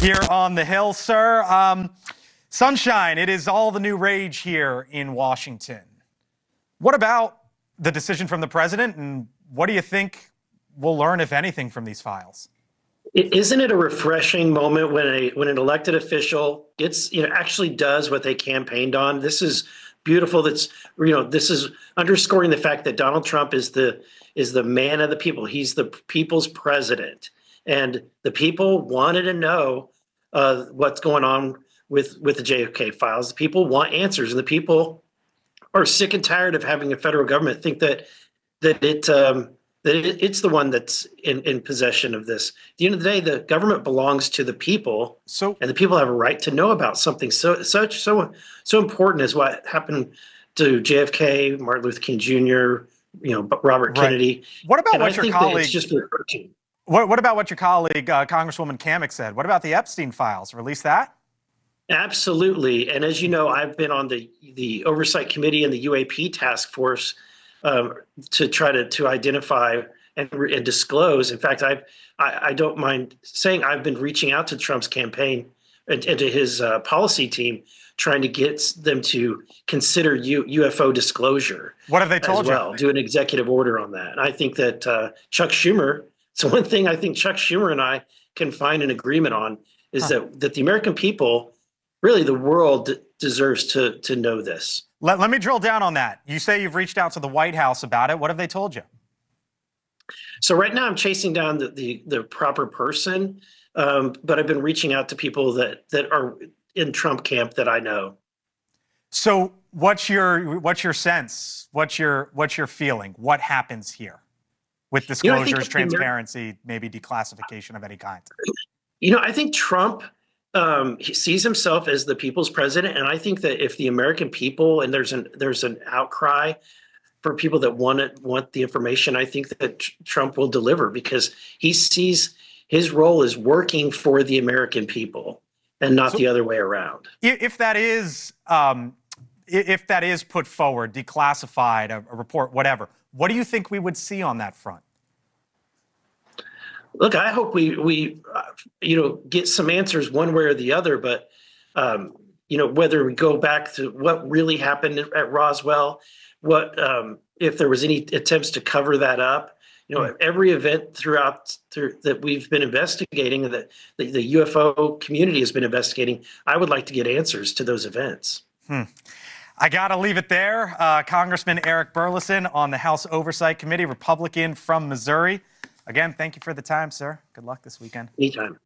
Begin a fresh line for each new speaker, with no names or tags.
here on the Hill, sir. Sunshine, it is all the new rage here in Washington. What about the decision from the president, and what do you think we'll learn, if anything, from these files?
Isn't it a refreshing moment when an elected official actually does what they campaigned on? This is beautiful. This is underscoring the fact that Donald Trump is the man of the people. He's the people's president, and the people wanted to know what's going on with the JFK files. The people want answers, and the people are sick and tired of having a federal government think that it's the one that's in possession of this. At the end of the day, the government belongs to the people, and the people have a right to know about something so important as what happened to JFK, Martin Luther King Jr., Robert Kennedy.
Right. What about what your colleague? What about what your colleague, Congresswoman Kamik, said? What about the Epstein files? Release that?
Absolutely. And as you know, I've been on the Oversight Committee and the UAP task force to try to identify and disclose. In fact, I don't mind saying I've been reaching out to Trump's campaign and to his policy team, trying to get them to consider UFO disclosure.
What have they told you?
Do an executive order on that. And I think that Chuck Schumer, it's one thing I think Chuck Schumer and I can find an agreement on is that the American people, really the world, deserves to know this.
Let me drill down on that. You say you've reached out to the White House about it. What have they told you?
So right now I'm chasing down the proper person, but I've been reaching out to people that are in Trump camp that I know. So
what's your sense? What's your feeling? What happens here with disclosures, transparency, maybe declassification of any kind?
I think Trump he sees himself as the people's president, and I think that if the American people, and there's an outcry for people that want the information, I think that Trump will deliver, because he sees his role as working for the American people and not the other way around.
If that is put forward, declassified, a report, whatever, what do you think we would see on that front?
Look, I hope we get some answers one way or the other, but whether we go back to what really happened at Roswell, what if there was any attempts to cover that up, every event that we've been investigating, that the UFO community has been investigating, I would like to get answers to those events.
I got to leave it there. Congressman Eric Burlison on the House Oversight Committee, Republican from Missouri. Again, thank you for the time, sir. Good luck this weekend.
Anytime.